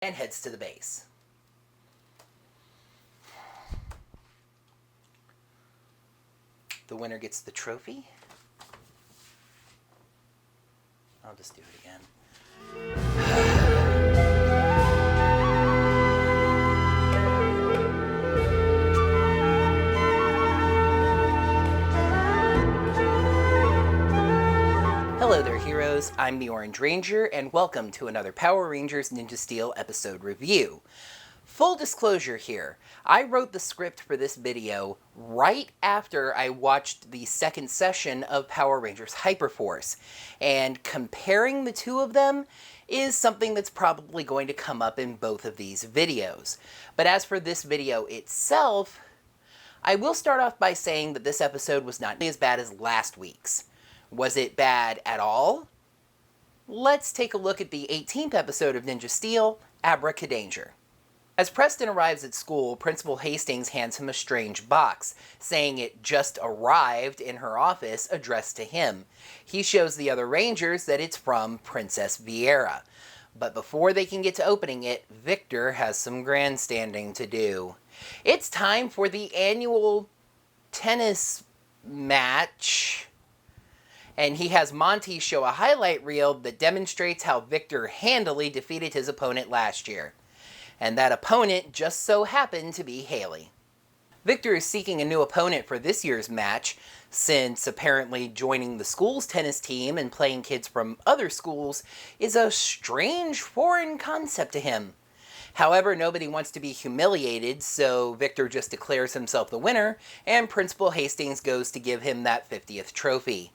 and heads to the base. The winner gets the trophy. I'll just do it again. Hello there, heroes. I'm the Orange Ranger, and welcome to another Power Rangers Ninja Steel episode review. Full disclosure here, I wrote the script for this video right after I watched the second session of Power Rangers Hyperforce, and comparing the two of them is something that's probably going to come up in both of these videos. But as for this video itself, I will start off by saying that this episode was not as bad as last week's. Was it bad at all? Let's take a look at the 18th episode of Ninja Steel, Abrakadanger. As Preston arrives at school, Principal Hastings hands him a strange box, saying it just arrived in her office addressed to him. He shows the other Rangers that it's from Princess Vieira. But before they can get to opening it, Victor has some grandstanding to do. It's time for the annual tennis match. And he has Monty show a highlight reel that demonstrates how Victor handily defeated his opponent last year. And that opponent just so happened to be Hayley. Victor is seeking a new opponent for this year's match, since apparently joining the school's tennis team and playing kids from other schools is a strange foreign concept to him. However, nobody wants to be humiliated, so Victor just declares himself the winner, and Principal Hastings goes to give him that 50th trophy.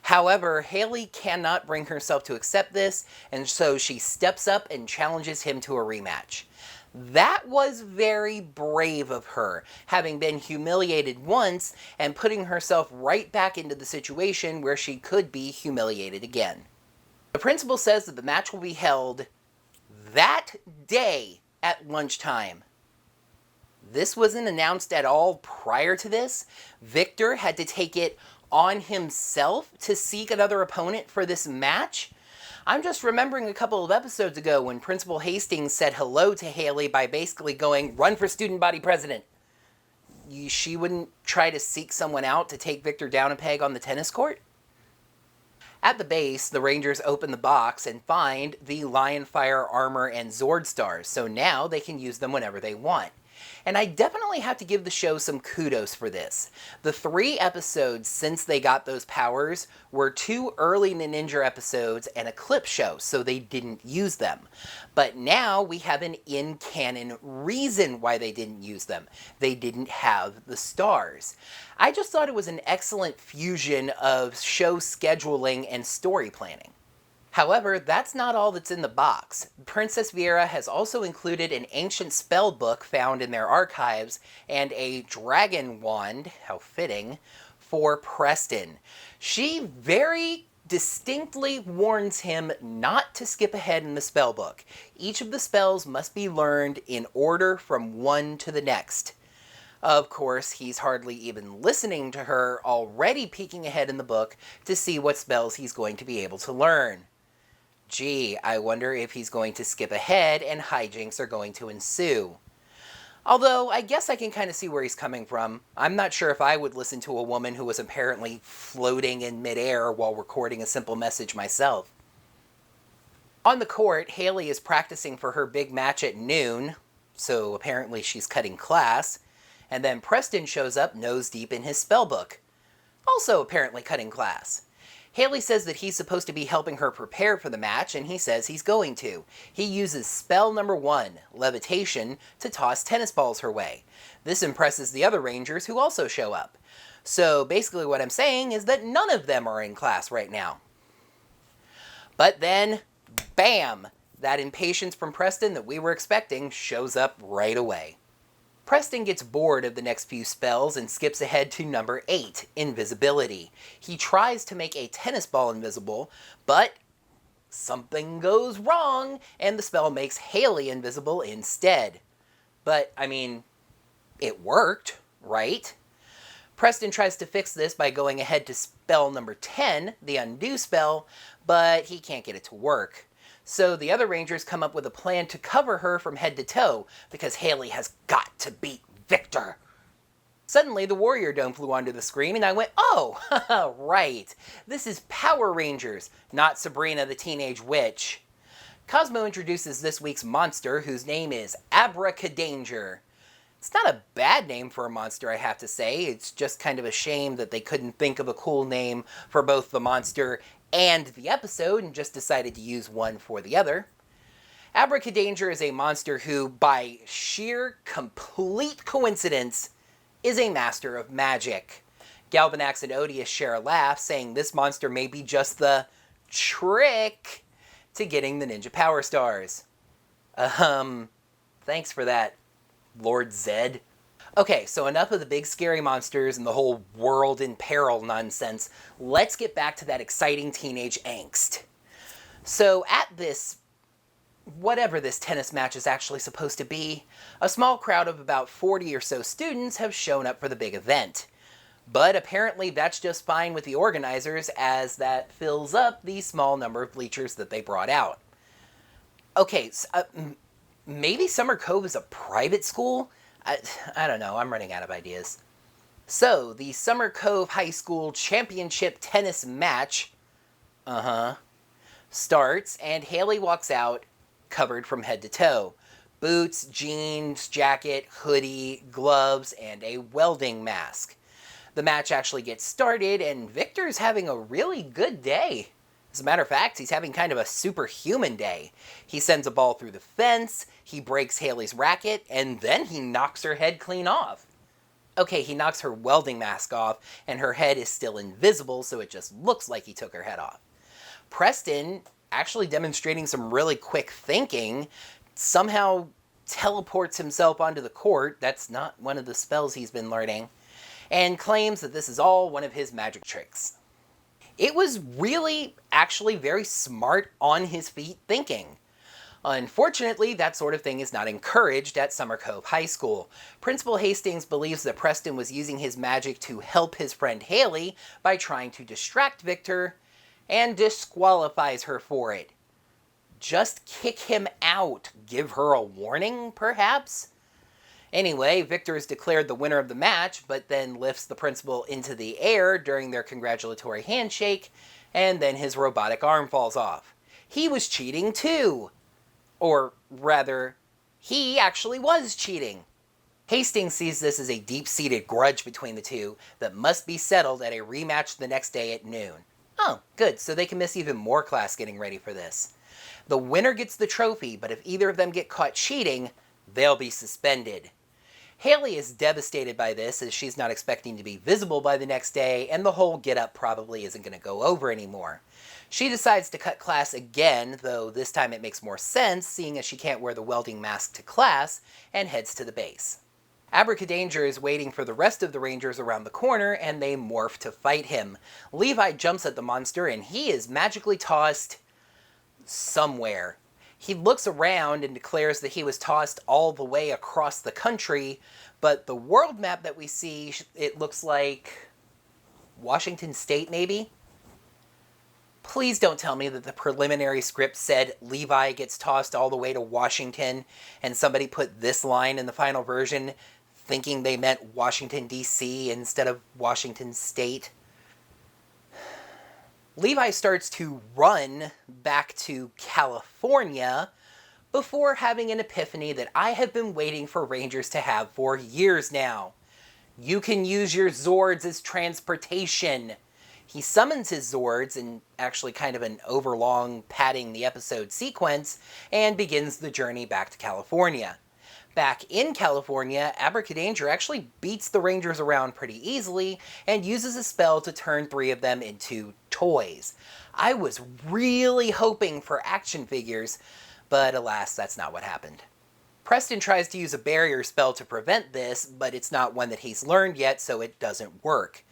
However, Hayley cannot bring herself to accept this, and so she steps up and challenges him to a rematch. That was very brave of her, having been humiliated once and putting herself right back into the situation where she could be humiliated again. The principal says that the match will be held that day at lunchtime. This wasn't announced at all prior to this. Victor had to take it on himself to seek another opponent for this match. I'm just remembering a couple of episodes ago when Principal Hastings said hello to Hayley by basically going, "Run for student body president." She wouldn't try to seek someone out to take Victor down a peg on the tennis court? At the base, the Rangers open the box and find the Lionfire armor and Zord stars, so now they can use them whenever they want. And I definitely have to give the show some kudos for this. The 3 episodes since they got those powers were 2 early Ninja episodes and a clip show, so they didn't use them. But now we have an in-canon reason why they didn't use them. They didn't have the stars. I just thought it was an excellent fusion of show scheduling and story planning. However, that's not all that's in the box. Princess Vieira has also included an ancient spell book found in their archives and a dragon wand, how fitting, for Preston. She very distinctly warns him not to skip ahead in the spell book. Each of the spells must be learned in order from one to the next. Of course, he's hardly even listening to her, already peeking ahead in the book to see what spells he's going to be able to learn. Gee, I wonder if he's going to skip ahead and hijinks are going to ensue. Although, I guess I can kind of see where he's coming from. I'm not sure if I would listen to a woman who was apparently floating in midair while recording a simple message myself. On the court, Hayley is practicing for her big match at noon, so apparently she's cutting class, and then Preston shows up nose deep in his spellbook, also apparently cutting class. Hayley says that he's supposed to be helping her prepare for the match, and he says he's going to. He uses spell number 1, levitation, to toss tennis balls her way. This impresses the other Rangers who also show up. So basically what I'm saying is that none of them are in class right now. But then, bam! That impatience from Preston that we were expecting shows up right away. Preston gets bored of the next few spells and skips ahead to number 8, Invisibility. He tries to make a tennis ball invisible, but something goes wrong, and the spell makes Hayley invisible instead. But, I mean, it worked, right? Preston tries to fix this by going ahead to spell number 10, the Undo spell, but he can't get it to work. So the other Rangers come up with a plan to cover her from head to toe, because Hayley has got to beat Victor. Suddenly, the Warrior Dome flew onto the screen, and I went, oh, right. This is Power Rangers, not Sabrina the Teenage Witch. Cosmo introduces this week's monster, whose name is Abrakadanger. It's not a bad name for a monster, I have to say. It's just kind of a shame that they couldn't think of a cool name for both the monster and the episode, and just decided to use one for the other. Abrakadanger is a monster who, by sheer, complete coincidence, is a master of magic. Galvanax and Odious share a laugh, saying this monster may be just the trick to getting the Ninja Power Stars. Thanks for that, Lord Zed. Okay, so enough of the big scary monsters and the whole world in peril nonsense. Let's get back to that exciting teenage angst. So at this, whatever this tennis match is actually supposed to be, a small crowd of about 40 or so students have shown up for the big event. But apparently that's just fine with the organizers, as that fills up the small number of bleachers that they brought out. Okay, so, maybe Summer Cove is a private school? I don't know, I'm running out of ideas. So, the Summer Cove High School Championship Tennis match, starts, and Hayley walks out covered from head to toe. Boots, jeans, jacket, hoodie, gloves, and a welding mask. The match actually gets started, and Victor's having a really good day. As a matter of fact, he's having kind of a superhuman day. He sends a ball through the fence, he breaks Hayley's racket, and then he knocks her head clean off. Okay, he knocks her welding mask off, and her head is still invisible, so it just looks like he took her head off. Preston, actually demonstrating some really quick thinking, somehow teleports himself onto the court. That's not one of the spells he's been learning, and claims that this is all one of his magic tricks. It was really, actually very smart, on his feet thinking. Unfortunately, that sort of thing is not encouraged at Summer Cove High School. Principal Hastings believes that Preston was using his magic to help his friend Hayley by trying to distract Victor, and disqualifies her for it. Just kick him out. Give her a warning, perhaps? Anyway, Victor is declared the winner of the match, but then lifts the principal into the air during their congratulatory handshake, and then his robotic arm falls off. He was cheating too. Or rather, he actually was cheating. Hastings sees this as a deep-seated grudge between the two that must be settled at a rematch the next day at noon. Oh, good, so they can miss even more class getting ready for this. The winner gets the trophy, but if either of them get caught cheating, they'll be suspended. Hayley is devastated by this, as she's not expecting to be visible by the next day, and the whole get-up probably isn't going to go over anymore. She decides to cut class again, though this time it makes more sense, seeing as she can't wear the welding mask to class, and heads to the base. Abrakadanger is waiting for the rest of the Rangers around the corner, and they morph to fight him. Levi jumps at the monster, and he is magically tossed somewhere. He looks around and declares that he was tossed all the way across the country, but the world map that we see, it looks like Washington State, maybe? Please don't tell me that the preliminary script said Levi gets tossed all the way to Washington, and somebody put this line in the final version thinking they meant Washington, D.C. instead of Washington State. Levi starts to run back to California before having an epiphany that I have been waiting for Rangers to have for years now. You can use your Zords as transportation. He summons his Zords in actually kind of an overlong padding the episode sequence and begins the journey back to California. Back in California, Abrakadanger actually beats the Rangers around pretty easily and uses a spell to turn 3 of them into toys. I was really hoping for action figures, but alas, that's not what happened. Preston tries to use a barrier spell to prevent this, but it's not one that he's learned yet, so it doesn't work.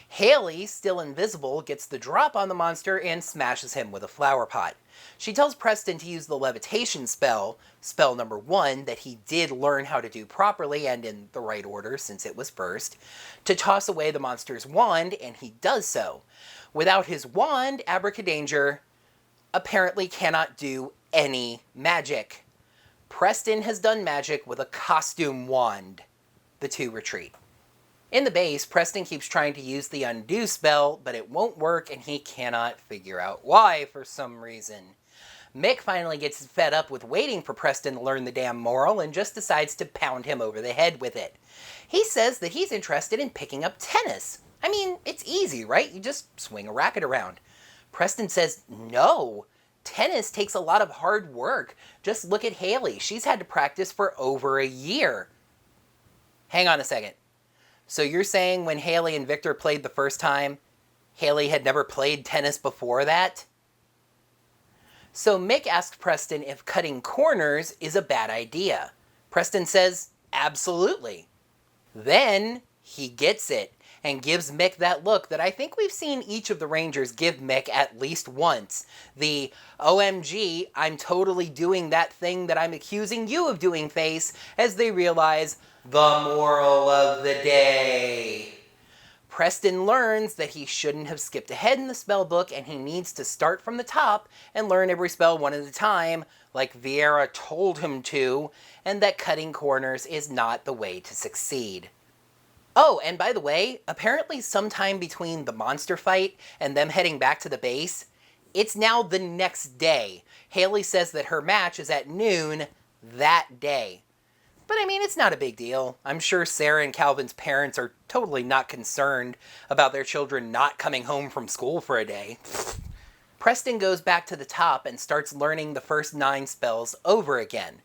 Hayley, still invisible, gets the drop on the monster and smashes him with a flower pot. She tells Preston to use the levitation spell, spell number 1, that he did learn how to do properly and in the right order since it was first, to toss away the monster's wand, and he does so. Without his wand, Abrakadanger apparently cannot do any magic. Preston has done magic with a costume wand. The two retreat. In the base, Preston keeps trying to use the undo spell, but it won't work and he cannot figure out why for some reason. Mick finally gets fed up with waiting for Preston to learn the damn moral and just decides to pound him over the head with it. He says that he's interested in picking up tennis. I mean, it's easy, right? You just swing a racket around. Preston says no. Tennis takes a lot of hard work. Just look at Hayley. She's had to practice for over a year. Hang on a second. So you're saying when Hayley and Victor played the first time, Hayley had never played tennis before that? So Mick asks Preston if cutting corners is a bad idea. Preston says, absolutely. Then he gets it and gives Mick that look that I think we've seen each of the Rangers give Mick at least once. The OMG, I'm totally doing that thing that I'm accusing you of doing face, as they realize the moral of the day. Preston learns that he shouldn't have skipped ahead in the spell book and he needs to start from the top and learn every spell one at a time, like Vieira told him to, and that cutting corners is not the way to succeed. Oh, and by the way, apparently sometime between the monster fight and them heading back to the base, it's now the next day. Hayley says that her match is at noon that day. But I mean, it's not a big deal. I'm sure Sarah and Calvin's parents are totally not concerned about their children not coming home from school for a day. Preston goes back to the top and starts learning the first 9 spells over again,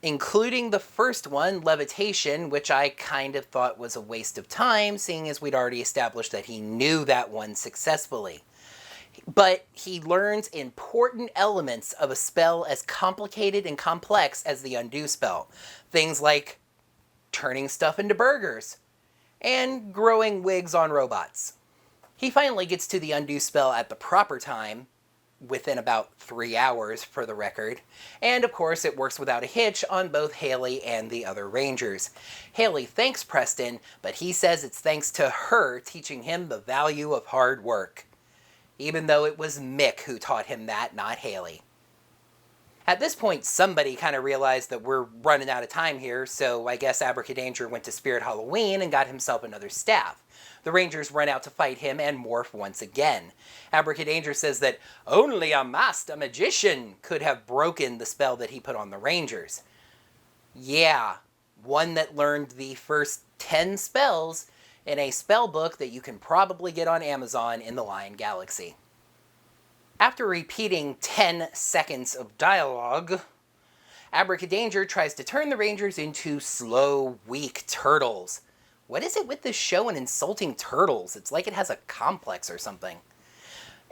including the first one, levitation, which I kind of thought was a waste of time, seeing as we'd already established that he knew that one successfully. But he learns important elements of a spell as complicated and complex as the undo spell. Things like turning stuff into burgers and growing wigs on robots. He finally gets to the undo spell at the proper time, within about 3 hours for the record, and of course it works without a hitch on both Hayley and the other Rangers. Hayley thanks Preston, but he says it's thanks to her teaching him the value of hard work. Even though it was Mick who taught him that, not Hayley. At this point, somebody kind of realized that we're running out of time here, so I guess Abrakadanger went to Spirit Halloween and got himself another staff. The Rangers run out to fight him and morph once again. Abrakadanger says that only a master magician could have broken the spell that he put on the Rangers. Yeah, one that learned the first 10 spells in a spell book that you can probably get on Amazon in the Lion Galaxy. After repeating 10 seconds of dialogue, Abrakadanger tries to turn the Rangers into slow, weak turtles. What is it with this show and insulting turtles? It's like it has a complex or something.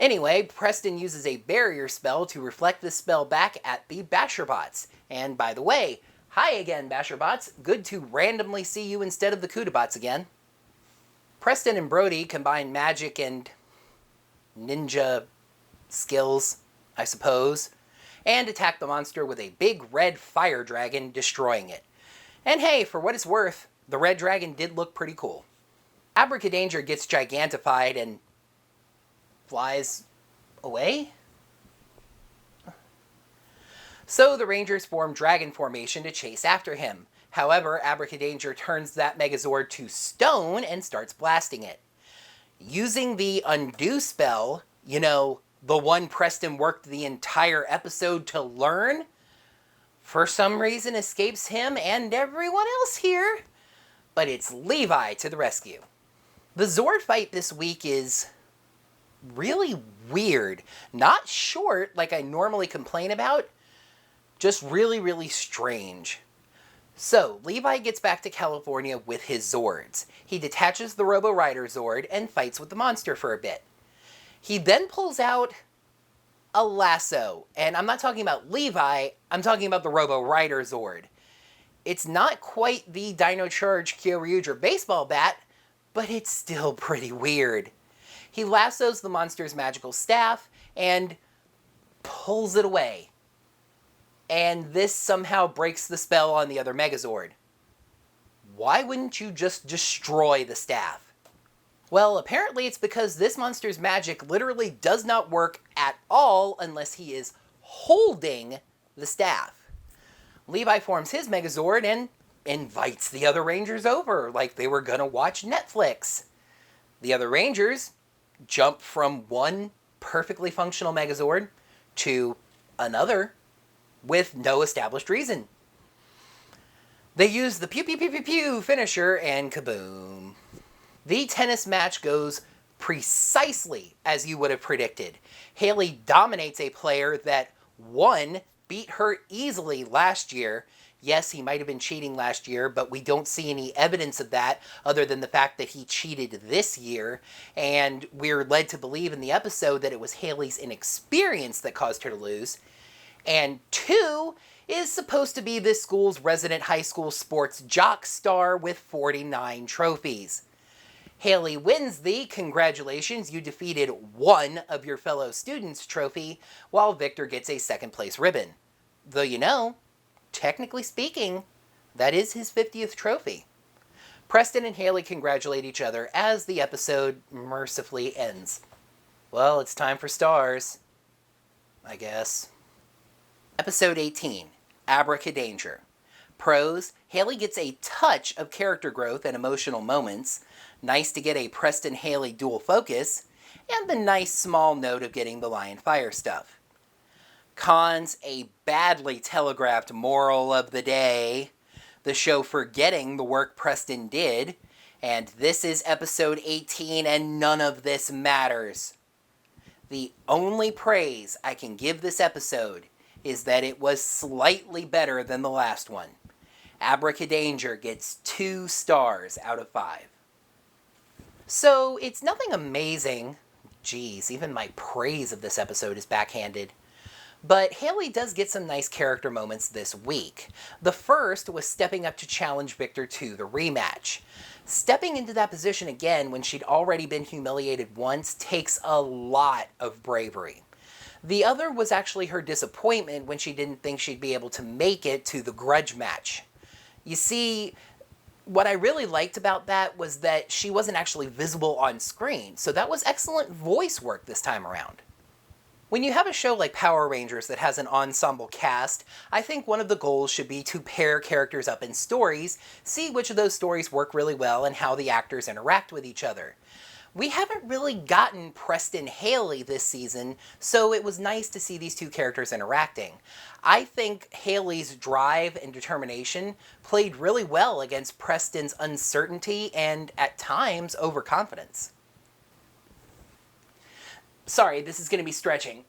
Anyway, Preston uses a barrier spell to reflect the spell back at the Basherbots. And by the way, hi again, Basherbots. Good to randomly see you instead of the Kudabots again. Preston and Brody combine magic and ninja skills, I suppose, and attack the monster with a big red fire dragon, destroying it. And hey, for what it's worth, the red dragon did look pretty cool. Abrakadanger gets gigantified and flies away? So the Rangers form Dragon Formation to chase after him. However, Abrakadanger turns that Megazord to stone and starts blasting it. Using the undo spell, you know, the one Preston worked the entire episode to learn, for some reason escapes him and everyone else here. But it's Levi to the rescue. The Zord fight this week is really weird. Not short like I normally complain about, just really, really strange. So, Levi gets back to California with his Zords. He detaches the Robo Rider Zord and fights with the monster for a bit. He then pulls out a lasso. And I'm not talking about Levi, I'm talking about the Robo Rider Zord. It's not quite the Dino Charge Kyoryuger baseball bat, but it's still pretty weird. He lassos the monster's magical staff and pulls it away. And this somehow breaks the spell on the other Megazord. Why wouldn't you just destroy the staff? Well, apparently it's because this monster's magic literally does not work at all unless he is holding the staff. Levi forms his Megazord and invites the other Rangers over like they were gonna watch Netflix. The other Rangers jump from one perfectly functional Megazord to another with no established reason. They use the pew pew pew pew pew finisher and kaboom. The tennis match goes precisely as you would have predicted. Hayley dominates a player that, one, beat her easily last year. Yes, he might have been cheating last year, but we don't see any evidence of that other than the fact that he cheated this year. And we're led to believe in the episode that it was Hayley's inexperience that caused her to lose. And two, is supposed to be this school's resident high school sports jock star with 49 trophies. Hayley wins the "Congratulations, you defeated one of your fellow students" trophy, while Victor gets a second place ribbon. Though technically speaking, that is his 50th trophy. Preston and Hayley congratulate each other as the episode mercifully ends. Well, it's time for stars, I guess. Episode 18, Abrakadanger. Pros: Hayley gets a touch of character growth and emotional moments. Nice to get a Preston-Hayley dual focus. And the nice small note of getting the Lion Fire stuff. Cons: a badly telegraphed moral of the day. The show forgetting the work Preston did. And this is episode 18 and none of this matters. The only praise I can give this episode is that it was slightly better than the last one. Abrakadanger gets 2 stars out of 5. So, it's nothing amazing. Geez, even my praise of this episode is backhanded. But Hayley does get some nice character moments this week. The first was stepping up to challenge Victor to the rematch. Stepping into that position again when she'd already been humiliated once takes a lot of bravery. The other was actually her disappointment when she didn't think she'd be able to make it to the grudge match. You see, what I really liked about that was that she wasn't actually visible on screen, so that was excellent voice work this time around. When you have a show like Power Rangers that has an ensemble cast, I think one of the goals should be to pair characters up in stories, see which of those stories work really well and how the actors interact with each other. We haven't really gotten Preston Hayley this season, so it was nice to see these two characters interacting. I think Hayley's drive and determination played really well against Preston's uncertainty and, at times, overconfidence. Sorry, this is going to be stretching.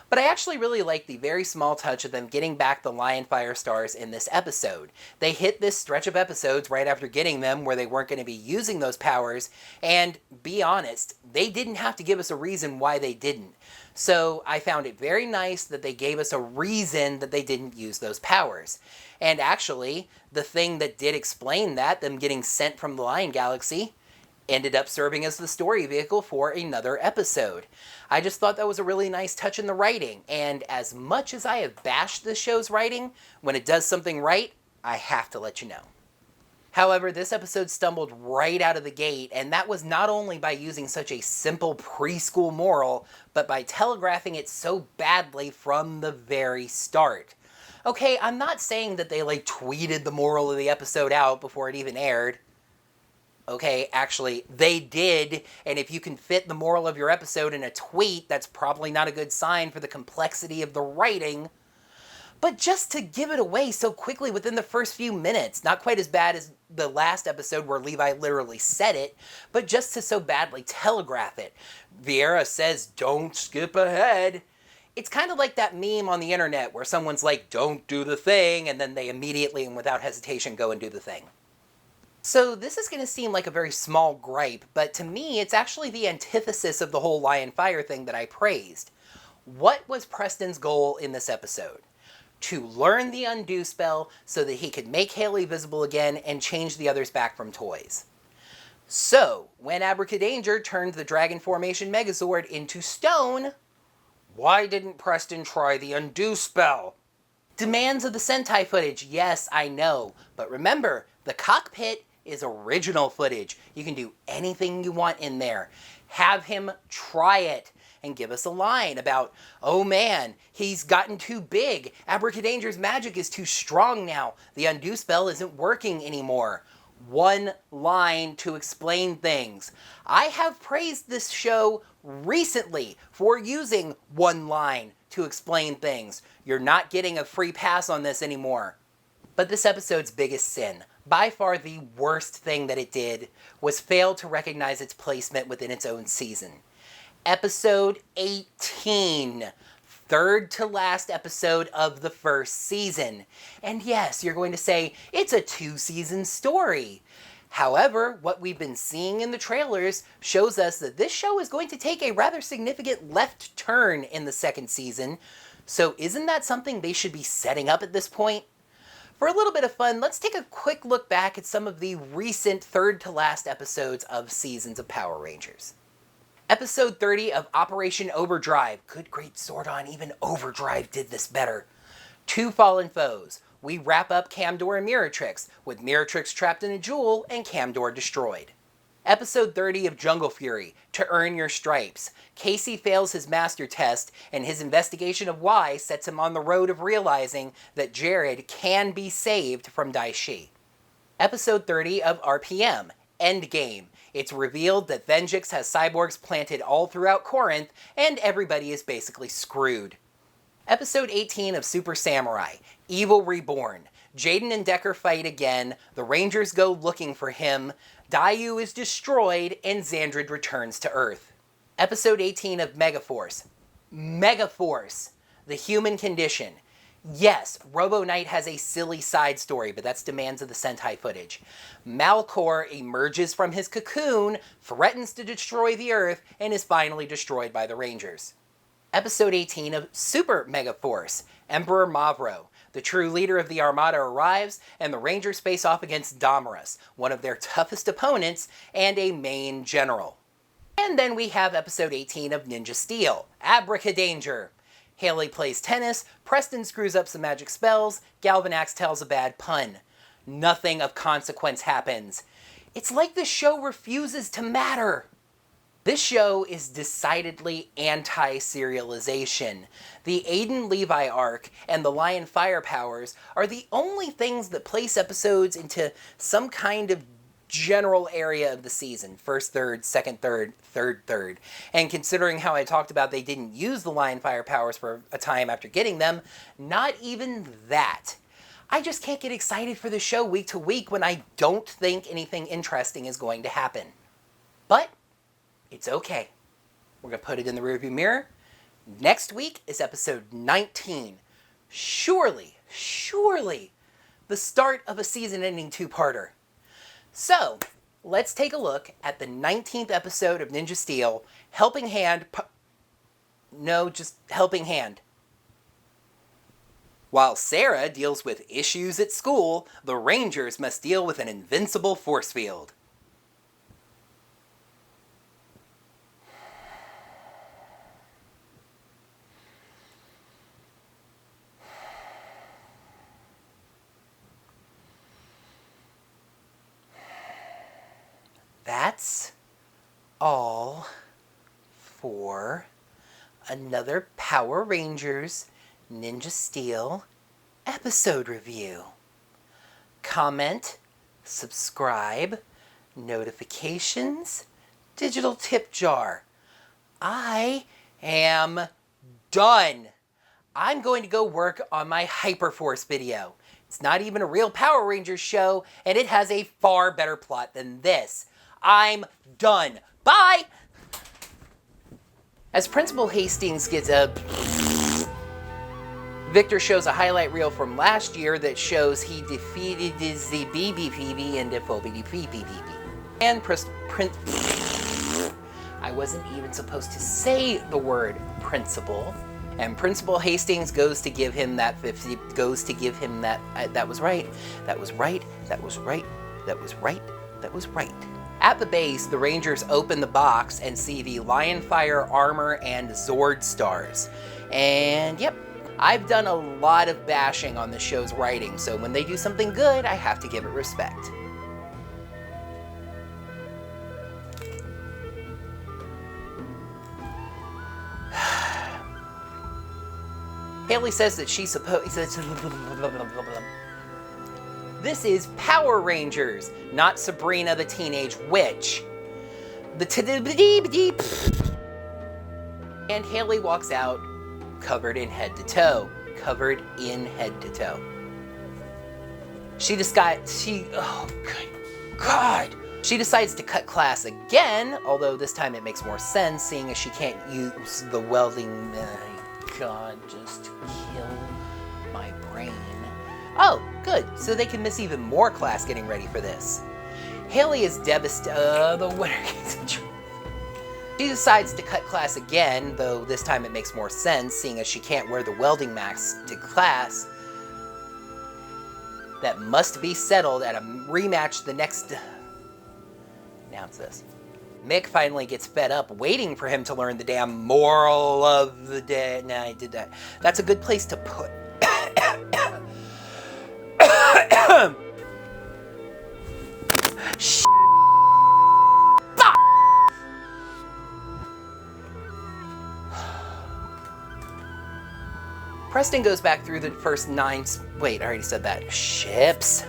But I actually really like the very small touch of them getting back the Lion Fire stars in this episode. They hit this stretch of episodes right after getting them where they weren't going to be using those powers, and be honest, they didn't have to give us a reason why they didn't. So I found it very nice that they gave us a reason that they didn't use those powers. And actually, the thing that did explain that, them getting sent from the Lion Galaxy, ended up serving as the story vehicle for another episode. I just thought that was a really nice touch in the writing, and as much as I have bashed this show's writing, when it does something right, I have to let you know. However, this episode stumbled right out of the gate, and that was not only by using such a simple preschool moral, but by telegraphing it so badly from the very start. Okay, I'm not saying that they tweeted the moral of the episode out before it even aired. Okay, actually, they did, and if you can fit the moral of your episode in a tweet, that's probably not a good sign for the complexity of the writing. But just to give it away so quickly within the first few minutes, not quite as bad as the last episode where Levi literally said it, but just to so badly telegraph it. Vieira says, "Don't skip ahead." It's kind of like that meme on the internet where someone's like, "Don't do the thing," and then they immediately and without hesitation go and do the thing. So this is going to seem like a very small gripe, but to me it's actually the antithesis of the whole Lion Fire thing that I praised. What was Preston's goal in this episode? To learn the undo spell so that he could make Hayley visible again and change the others back from toys. So, when Abrakadanger turned the Dragon Formation Megazord into stone, why didn't Preston try the undo spell? Demands of the Sentai footage, yes, I know, but remember, the cockpit is original footage. You can do anything you want in there. Have him try it and give us a line about, oh man, he's gotten too big. Abracadanger's magic is too strong now. The undo spell isn't working anymore. One line to explain things. I have praised this show recently for using one line to explain things. You're not getting a free pass on this anymore. But this episode's biggest sin, by far the worst thing that it did, was fail to recognize its placement within its own season. Episode 18, third to last episode of the first season. And yes, you're going to say, it's a 2-season story. However, what we've been seeing in the trailers shows us that this show is going to take a rather significant left turn in the second season. So isn't that something they should be setting up at this point? For a little bit of fun, let's take a quick look back at some of the recent third to last episodes of seasons of Power Rangers. Episode 30 of Operation Overdrive. Good great Zordon, even Overdrive did this better. 2 Fallen Foes. We wrap up Camdor and Miratrix, with Miratrix trapped in a jewel and Camdor destroyed. Episode 30 of Jungle Fury. To Earn Your Stripes. Casey fails his master test, and his investigation of why sets him on the road of realizing that Jared can be saved from Daishi. Episode 30 of RPM. Endgame. It's revealed that Venjix has cyborgs planted all throughout Corinth, and everybody is basically screwed. Episode 18 of Super Samurai, Evil Reborn. Jaden and Decker fight again, the Rangers go looking for him, Dayu is destroyed, and Xandrid returns to Earth. Episode 18 of Megaforce. Megaforce, the human condition. Yes, Robo Knight has a silly side story, but that's demands of the Sentai footage. Malcor emerges from his cocoon, threatens to destroy the Earth, and is finally destroyed by the Rangers. Episode 18 of Super Megaforce, Emperor Mavro. The true leader of the Armada arrives, and the Rangers face off against Damaris, one of their toughest opponents, and a main general. And then we have episode 18 of Ninja Steel, Abrakadanger. Hayley plays tennis, Preston screws up some magic spells, Galvanax tells a bad pun. Nothing of consequence happens. It's like the show refuses to matter. This show is decidedly anti-serialization. The Aiden Levi arc and the Lion Fire powers are the only things that place episodes into some kind of general area of the season. First third, second third, third third. And considering how I talked about they didn't use the Lion Fire powers for a time after getting them, not even that. I just can't get excited for the show week to week when I don't think anything interesting is going to happen. But it's okay. We're going to put it in the rearview mirror. Next week is episode 19. Surely, the start of a season-ending 2-parter. So, let's take a look at the 19th episode of Ninja Steel, Helping Hand. Just Helping Hand. While Sarah deals with issues at school, the Rangers must deal with an invincible force field. That's all for another Power Rangers Ninja Steel episode review. Comment, subscribe, notifications, digital tip jar. I am done. I'm going to go work on my Hyperforce video. It's not even a real Power Rangers show, and it has a far better plot than this. I'm done. Bye! As Principal Hastings gets a... Victor shows a highlight reel from last year that shows he defeated the BBPB and the BBPB. And I wasn't even supposed to say the word principal. And Principal Hastings goes to give him that 50, goes to give him that, that was right, that was right, that was right, that was right, that was right. At the base, the Rangers open the box and see the Lion Fire armor and Zord stars. And yep, I've done a lot of bashing on the show's writing, so when they do something good, I have to give it respect. Hayley says that she's supposed. This is Power Rangers, not Sabrina the Teenage Witch. And Hayley walks out covered in head to toe. Covered in head to toe. Oh, good God. She decides to cut class again, although this time it makes more sense, seeing as she can't use the welding. God, just kill my brain. Oh, good. So they can miss even more class getting ready for this. Hayley is devastated. The winner gets in trouble. She decides to cut class again, though this time it makes more sense, seeing as she can't wear the welding mask to class. That must be settled at a rematch the next... Now it's this. Mick finally gets fed up waiting for him to learn the damn moral of the day. Nah, I did that. That's a good place to put... Preston goes back through the first 9... Wait, I already said that. Ships.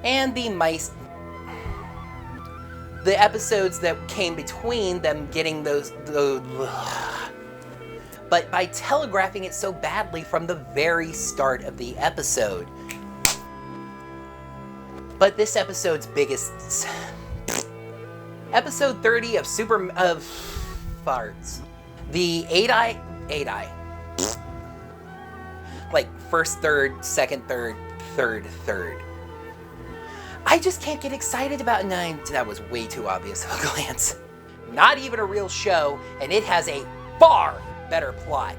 And the mice... The episodes that came between them getting those... But by telegraphing it so badly from the very start of the episode. But this episode's biggest... Episode 30 of Farts. The 8-eye... Like, first, third, second, third, third. I just can't get excited about 9. That was way too obvious of a glance. Not even a real show, and it has a far better plot.